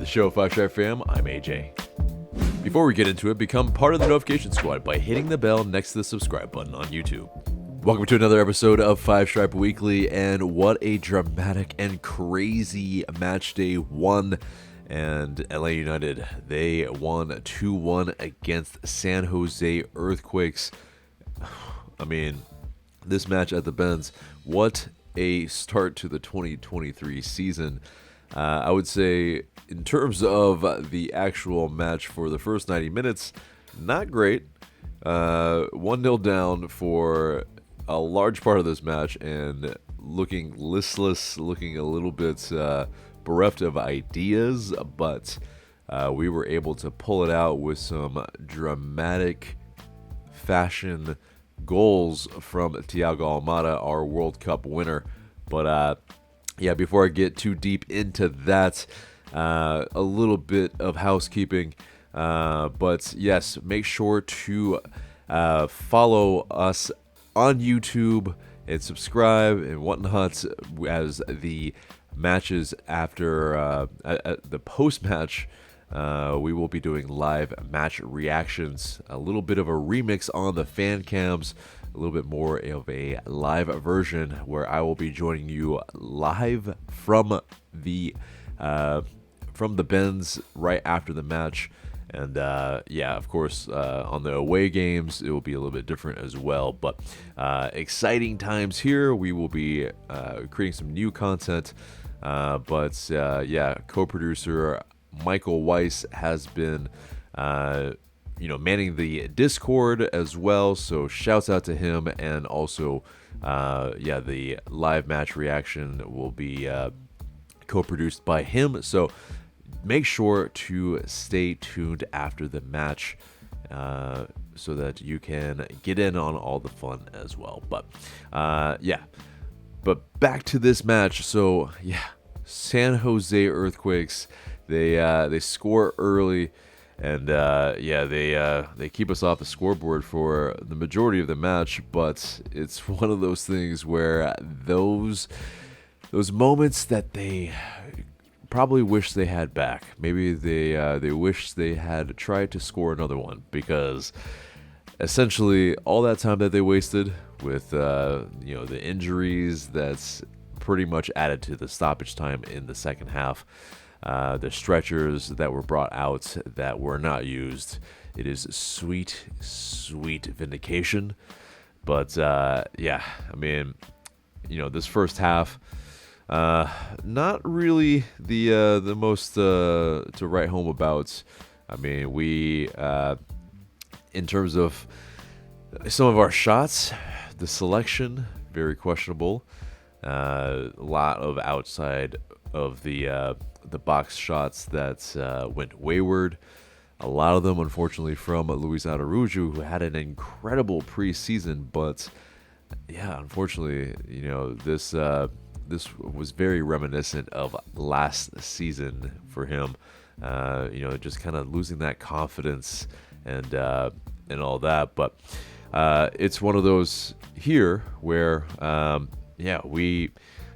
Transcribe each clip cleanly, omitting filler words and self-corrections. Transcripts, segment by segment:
the show, Five Stripe Fam. I'm AJ. Before we get into it, become part of the notification squad by hitting the bell next to the subscribe button on YouTube. Welcome to another episode of Five Stripe Weekly, and what a dramatic and crazy match day one. And LA United, they won 2-1 against San Jose Earthquakes. I mean, this match at the Benz, what a start to the 2023 season. I would say, in terms of the actual match for the first 90 minutes, not great. 1-0 down for a large part of this match, and looking listless, looking a little bit bereft of ideas, but we were able to pull it out with some dramatic fashion goals from Thiago Almada, our World Cup winner. But yeah, before I get too deep into that, a little bit of housekeeping. But yes, make sure to follow us on YouTube and subscribe and whatnot, as the matches after the post-match, we will be doing live match reactions, a little bit of a remix on the fan cams, a little bit more of a live version where I will be joining you live from the Benz right after the match. And yeah, of course, on the away games, it will be a little bit different as well. But exciting times here. We will be creating some new content. But yeah, co-producer Michael Weiss has been, manning the Discord as well. So shouts out to him. And also, yeah, the live match reaction will be co-produced by him. So make sure to stay tuned after the match so that you can get in on all the fun as well. But yeah, but back to this match. So yeah, San Jose Earthquakes, they score early, and yeah, they keep us off the scoreboard for the majority of the match. But it's one of those things where those moments that they probably wish they had back. Maybe they wish they had tried to score another one, because essentially all that time that they wasted with the injuries that's pretty much added to the stoppage time in the second half, the stretchers that were brought out that were not used. It is sweet vindication. But yeah, I mean, this first half, not really the most to write home about. I mean, we in terms of some of our shots, the selection very questionable. A lot of outside of the box shots that went wayward. A lot of them, unfortunately, from Luis Araujo, who had an incredible preseason, but yeah, unfortunately, this was very reminiscent of last season for him. Just kind of losing that confidence and all that. But it's one of those here where, yeah, we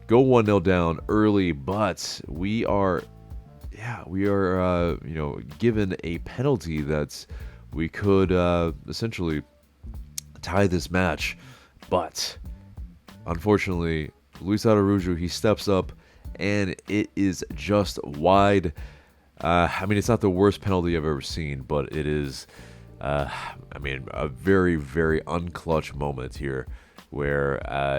go 1-0 down early, but we are given a penalty that we could essentially tie this match. But unfortunately, Luis Araujo, he steps up, and it is just wide. I mean, it's not the worst penalty I've ever seen, but it is, a very, very unclutch moment here, where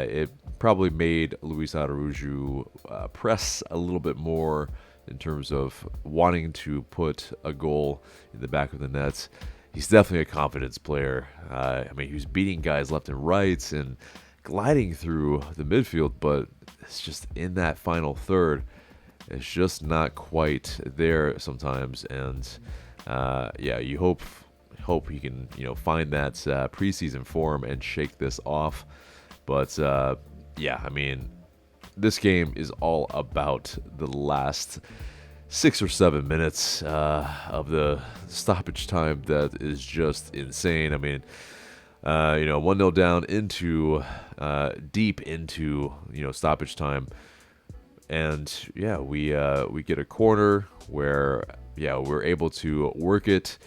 it probably made Luis Araujo press a little bit more in terms of wanting to put a goal in the back of the net. He's definitely a confidence player. He was beating guys left and right and gliding through the midfield, but it's just in that final third, it's just not quite there sometimes. And yeah, you hope he can find that preseason form and shake this off. But yeah, I mean, this game is all about the last 6 or 7 minutes of the stoppage time. That is just insane. I mean, 1-0 down into deep into stoppage time. And yeah, we get a corner where we're able to work it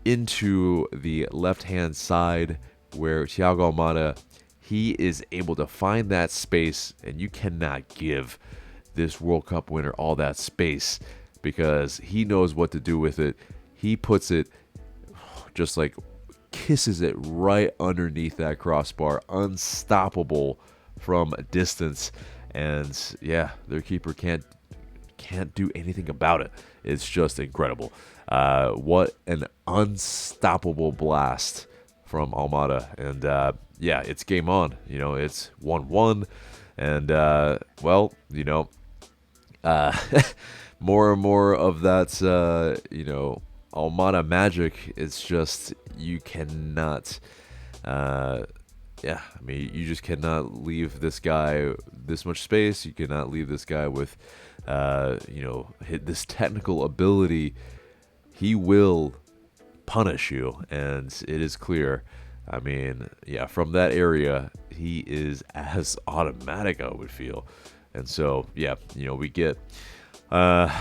into the left-hand side where Thiago Almada, he is able to find that space, and you cannot give this World Cup winner all that space because he knows what to do with it. He puts it just like kisses it right underneath that crossbar, unstoppable from a distance. And yeah, their keeper can't do anything about it. It's just incredible. What an unstoppable blast from Almada. And yeah, it's game on. You know, it's 1-1. And well, you know, more and more of that, you know, Almada magic. It's just you cannot. Yeah, I mean, you just cannot leave this guy this much space. You cannot leave this guy with, you know, this technical ability. He will punish you, and it is clear. I mean, yeah, from that area, he is as automatic, I would feel. And so, yeah, you know, we get a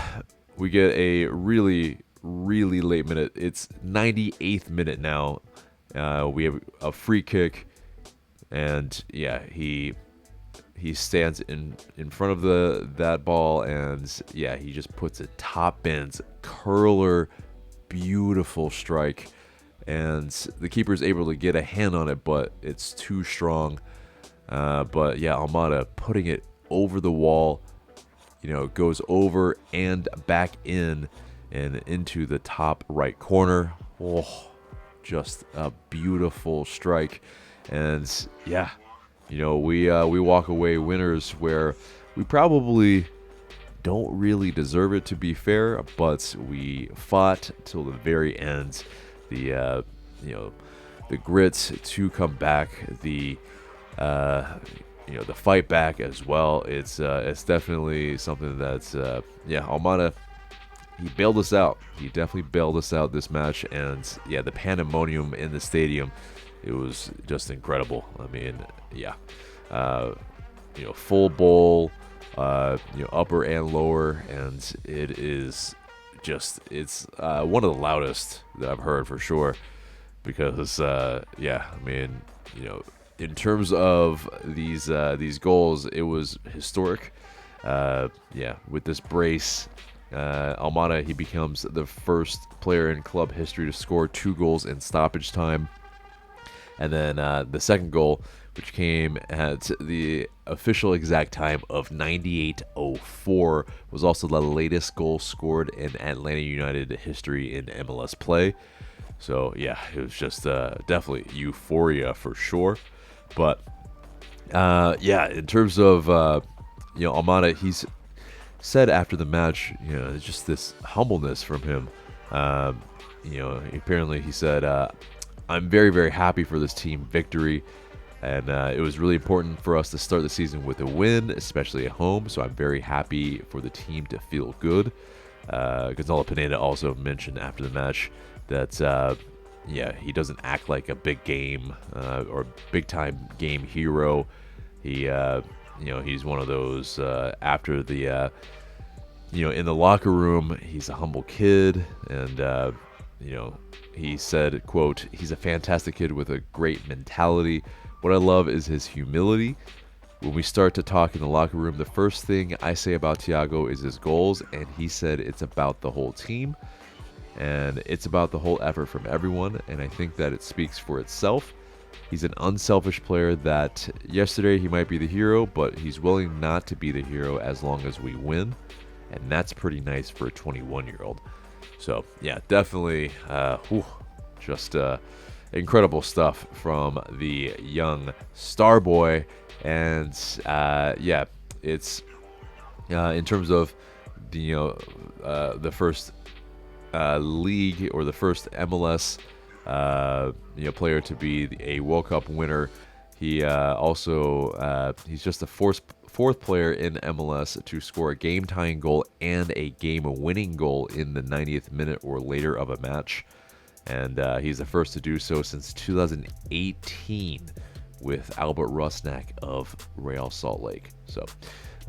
really, really late minute. It's 98th minute now. We have a free kick. And yeah, he stands in front of that ball, and yeah, he just puts a top bins curler, beautiful strike, and the keeper is able to get a hand on it, but it's too strong. But yeah, Almada putting it over the wall, you know, goes over and back in and into the top right corner. Oh, just a beautiful strike. And yeah, you know, we walk away winners where we probably don't really deserve it, to be fair, but we fought till the very end. The you know, the grit to come back, the you know, the fight back as well. It's definitely something that's yeah, Almada, he bailed us out. He definitely bailed us out this match, and yeah, the pandemonium in the stadium. It was just incredible. I mean, yeah, you know, full bowl, you know, upper and lower, and it is just, it's one of the loudest that I've heard for sure. Because yeah, I mean, you know, in terms of these goals, it was historic. Yeah, with this brace, Almada, he becomes the first player in club history to score 2 goals in stoppage time. And then the second goal, which came at the official exact time of 98:04, was also the latest goal scored in Atlanta United history in MLS play. So yeah, it was just definitely euphoria for sure. But yeah, in terms of you know, Almada, he's said after the match, you know, it's just this humbleness from him. You know, apparently he said, I'm very, very happy for this team victory, and it was really important for us to start the season with a win, especially at home, so I'm very happy for the team to feel good. Gonzalo Pineda also mentioned after the match that, yeah, he doesn't act like a big game or big-time game hero. He, you know, he's one of those after the, you know, in the locker room, he's a humble kid, and, you know, he said, quote, he's a fantastic kid with a great mentality. What I love is his humility. When we start to talk in the locker room, the first thing I say about Thiago is his goals, and he said it's about the whole team, and it's about the whole effort from everyone, and I think that it speaks for itself. He's an unselfish player that yesterday he might be the hero, but he's willing not to be the hero as long as we win, and that's pretty nice for a 21-year-old. So yeah, definitely just incredible stuff from the young star boy. And yeah, it's in terms of the, you know, the first league or the first MLS you know, player to be a World Cup winner. He also he's just the fourth player in MLS to score a game-tying goal and a game-winning goal in the 90th minute or later of a match. And he's the first to do so since 2018 with Albert Rusnak of Real Salt Lake. So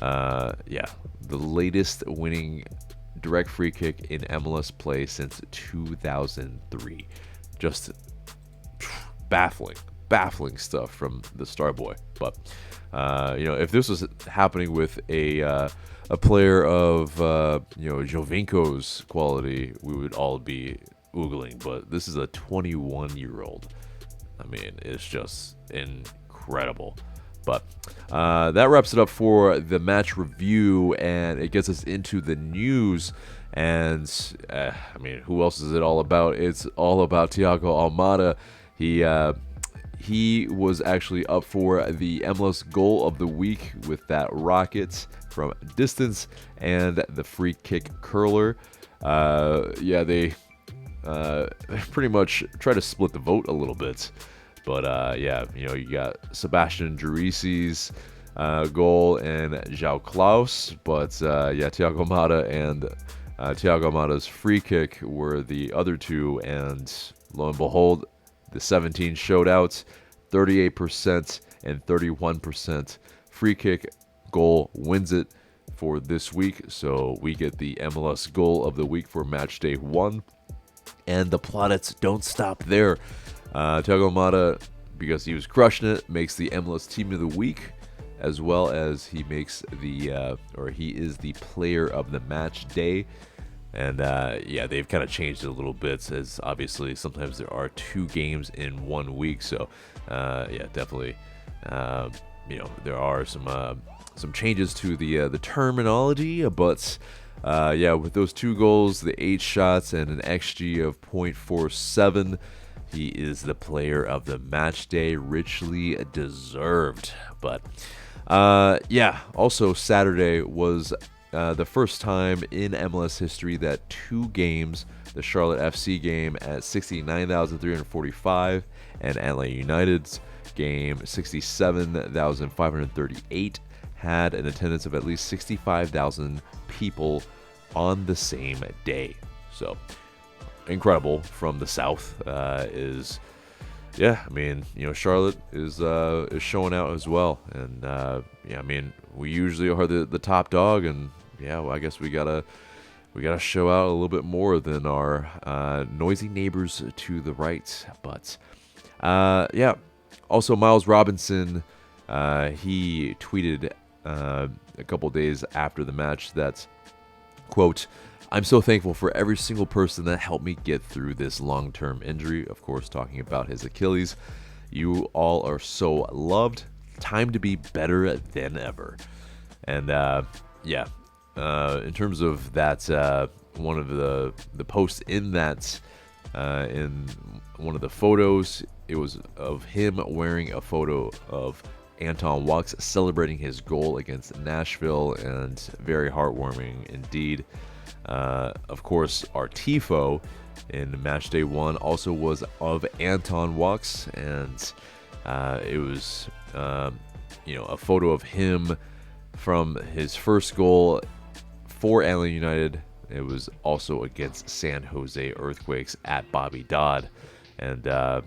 Yeah, the latest winning direct free kick in MLS play since 2003. Just baffling stuff from the Star Boy. But if this was happening with a player of Jovinko's quality, we would all be oogling. But this is a 21-year-old. I mean, it's just incredible. But that wraps it up for the match review, and it gets us into the news. And I mean, who else is it all about? It's all about Thiago Almada. He was actually up for the MLS goal of the week with that rocket from distance and the free kick curler. They pretty much try to split the vote a little bit. But you got Sebastian Jurisi's goal and João Klaus. But Thiago Almada and Thiago Almada's free kick were the other two. And lo and behold, the 17 showed out, 38% and 31% free kick goal wins it for this week. So we get the MLS goal of the week for match day 1. And the plaudits don't stop there. Thiago Almada, because he was crushing it, makes the MLS team of the week, as well as he makes he is the player of the match day. And they've kind of changed it a little bit, as obviously sometimes there are 2 games in 1 week. So definitely, there are some changes to the terminology, but with those 2 goals, the 8 shots, and an XG of 0.47, he is the player of the match day, richly deserved. But also Saturday was the first time in MLS history that 2 games, the Charlotte FC game at 69,345 and Atlanta United's game 67,538, had an attendance of at least 65,000 people on the same day. So incredible from the South. Charlotte is showing out as well. And we usually are the top dog, and I guess we gotta show out a little bit more than our noisy neighbors to the right. But also Miles Robinson, he tweeted a couple days after the match that, quote, "I'm so thankful for every single person that helped me get through this long-term injury." Of course, talking about his Achilles. "You all are so loved. Time to be better than ever." And in terms of that, one of the posts in that, in one of the photos, it was of him wearing a photo of Anton Walkes celebrating his goal against Nashville, and very heartwarming indeed. Of course, our tifo in match day 1 also was of Anton Walkes, and it was a photo of him from his first goal for Atlanta United. It was also against San Jose Earthquakes at Bobby Dodd, and a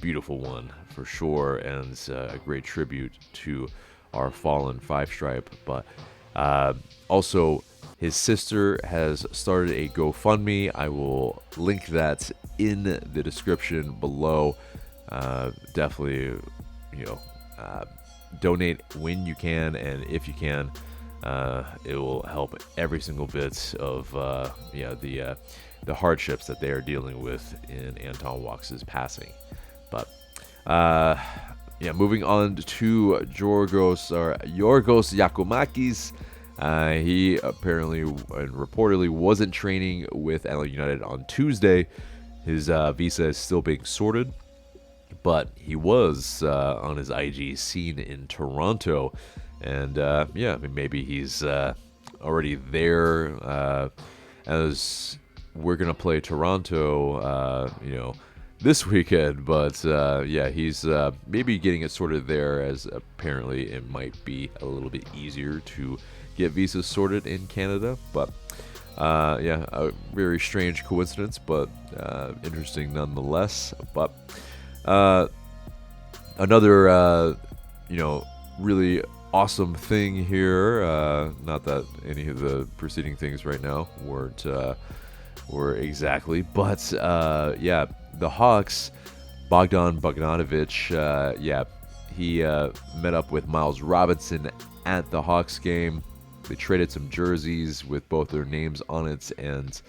beautiful one for sure, and a great tribute to our fallen 5-stripe. But also, his sister has started a GoFundMe. I will link that in the description below. Definitely, donate when you can, and if you can, it will help every single bit of the hardships that they are dealing with in Anton Walkes' passing. But moving on to Yorgos Yakumakis. He apparently and reportedly wasn't training with Atlanta United on Tuesday. His visa is still being sorted, but he was on his IG seen in Toronto, and maybe he's already there, as we're gonna play Toronto, this weekend. But he's maybe getting it sorted there, as apparently it might be a little bit easier to get visas sorted in Canada. But a very strange coincidence, but interesting nonetheless. But another really awesome thing here. Not that any of the preceding things right now were exactly, but yeah, the Hawks, Bogdan Bogdanovic, yeah, he met up with Miles Robinson at the Hawks game. They traded some jerseys with both their names on it, and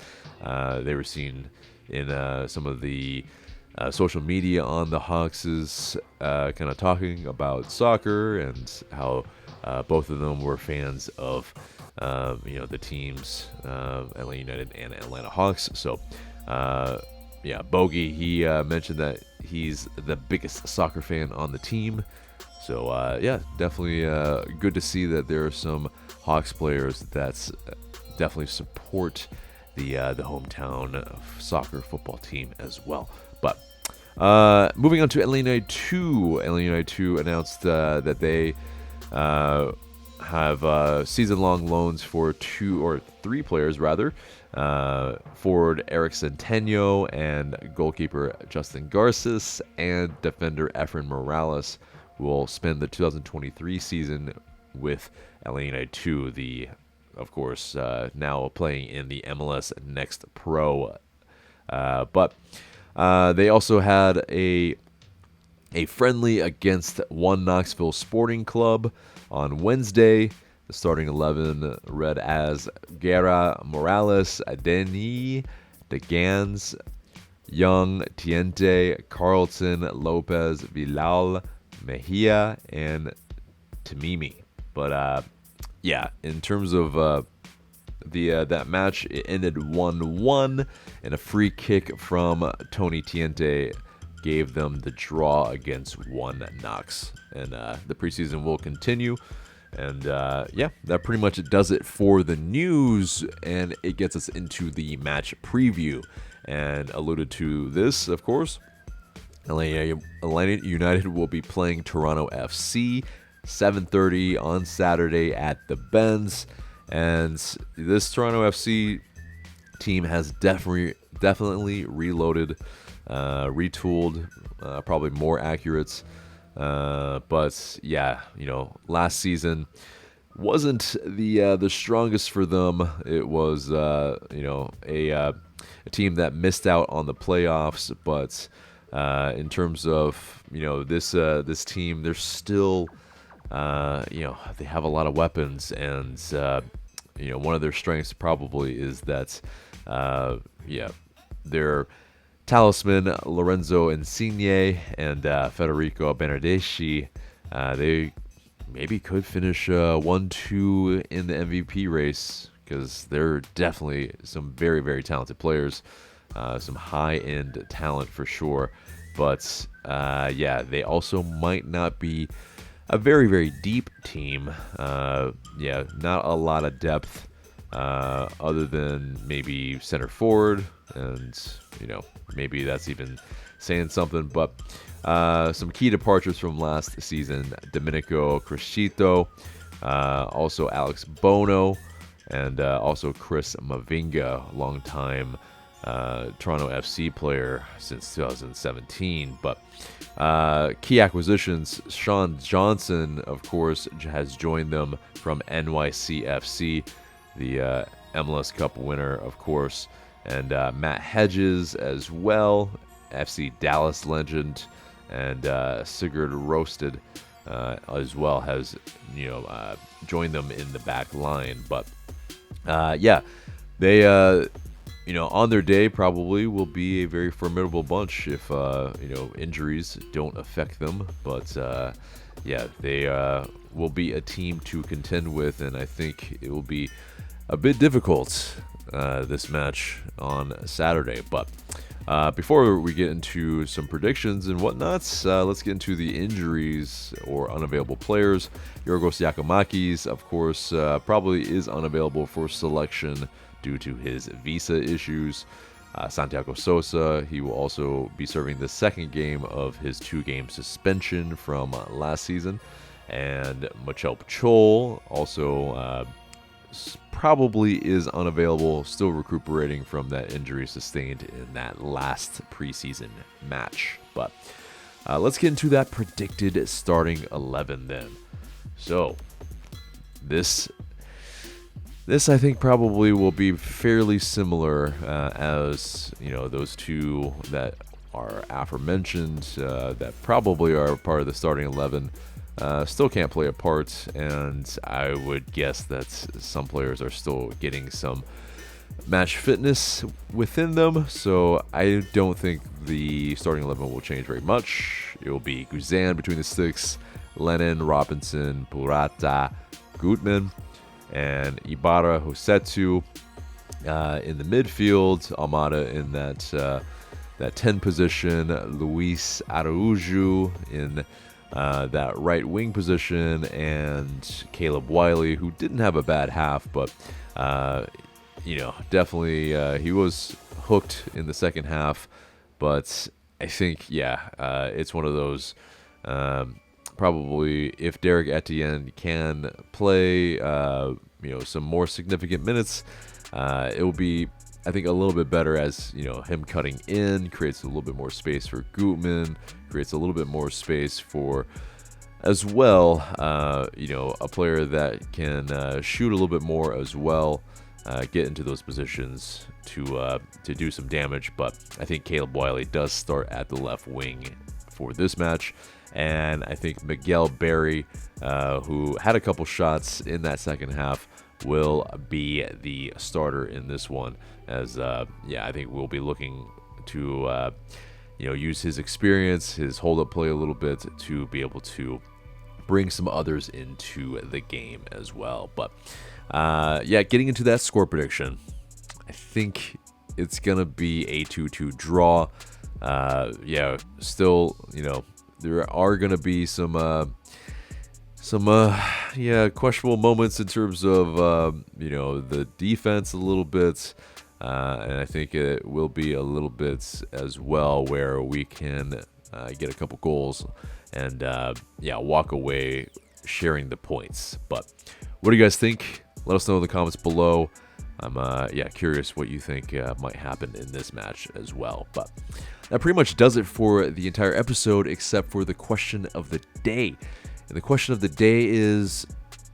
they were seen in some of the social media on the Hawks' kind of talking about soccer and how both of them were fans of the teams Atlanta United and Atlanta Hawks. So yeah, Bogey, he mentioned that he's the biggest soccer fan on the team. So yeah, definitely good to see that there are some Hawks players that definitely support the hometown soccer football team as well. But moving on to Atlanta United 2. Atlanta United 2 announced that they have season-long loans for 2 or 3 players, rather. Forward Eric Centeno and goalkeeper Justin Garces and defender Efren Morales will spend the 2023 season with Atlanta United 2, of course, now playing in the MLS Next Pro. But they also had a friendly against One Knoxville Sporting Club on Wednesday. The starting 11 read as Guerra, Morales, Adeni, DeGans, Young, Tiente, Carlton, Lopez, Vilal, Mejia, and Tamimi. But yeah, in terms of that match, it ended 1-1, and a free kick from Tony Tiente gave them the draw against One Knox. And the preseason will continue. And yeah, that pretty much does it for the news, and it gets us into the match preview. And alluded to this, of course, Atlanta United will be playing Toronto FC 7:30 on Saturday at the Benz. And this Toronto FC team has definitely reloaded, retooled, probably more accurate. But yeah, last season wasn't the strongest for them. It was a team that missed out on the playoffs. But in terms of this team, they're still they have a lot of weapons, and one of their strengths probably is that their talisman Lorenzo Insigne and Federico Bernardeschi, they maybe could finish 1-2 in the MVP race, because they're definitely some very, very talented players, some high-end talent for sure. But yeah, they also might not be a very, very deep team. Yeah, not a lot of depth other than maybe center forward, and maybe that's even saying something. But some key departures from last season: Domenico Crescito, also Alex Bono, and also Chris Mavinga, longtime Toronto FC player since 2017. But key acquisitions: Sean Johnson, of course, has joined them from NYCFC, the MLS Cup winner, of course, and Matt Hedges as well, FC Dallas legend, and Sigurd Roasted as well has joined them in the back line. But yeah, they on their day probably will be a very formidable bunch if injuries don't affect them. But yeah, they will be a team to contend with, and I think it will be a bit difficult this match on Saturday. But before we get into some predictions and whatnot, let's get into the injuries or unavailable players. Yorgos Giacomakis, of course, probably is unavailable for selection due to his visa issues. Santiago Sosa, he will also be serving the second game of his 2-game suspension from last season. And Michel Pachol also probably is unavailable, still recuperating from that injury sustained in that last preseason match. But let's get into that predicted starting 11 then. So, this I think probably will be fairly similar as those two that are aforementioned that probably are part of the starting 11. Still can't play a part, and I would guess that some players are still getting some match fitness within them, so I don't think the starting 11 will change very much. It will be Guzan between the sticks, Lennon, Robinson, Purata, Gutman, and Ibarra, Hosetu in the midfield, Almada in that 10 position, Luis Araujo in that right wing position, and Caleb Wiley, who didn't have a bad half, but definitely he was hooked in the second half. But I think it's one of those probably if Derek Etienne can play some more significant minutes, it will be, I think, a little bit better as him cutting in creates a little bit more space for Gutman, creates a little bit more space for as well a player that can shoot a little bit more as well, get into those positions to do some damage. But I think Caleb Wiley does start at the left wing for this match, and I think Miguel Berry, who had a couple shots in that second half, will be the starter in this one, as I think we'll be looking to use his experience, his hold-up play a little bit to be able to bring some others into the game as well. But getting into that score prediction, I think it's gonna be a 2-2 draw. Still, there are gonna be some questionable moments in terms of the defense a little bit, and I think it will be a little bit as well where we can get a couple goals and walk away sharing the points. But what do you guys think? Let us know in the comments below. I'm curious what you think might happen in this match as well. But that pretty much does it for the entire episode, except for the question of the day. And the question of the day is,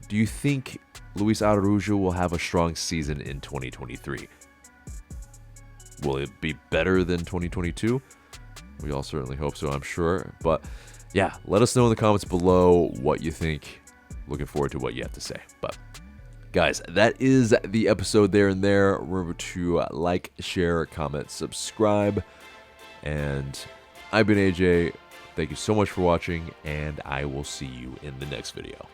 do you think Luis Araujo will have a strong season in 2023? Will it be better than 2022? We all certainly hope so, I'm sure. But let us know in the comments below what you think. Looking forward to what you have to say. But guys, that is the episode there and there. Remember to like, share, comment, subscribe. And I've been AJ. Thank you so much for watching, and I will see you in the next video.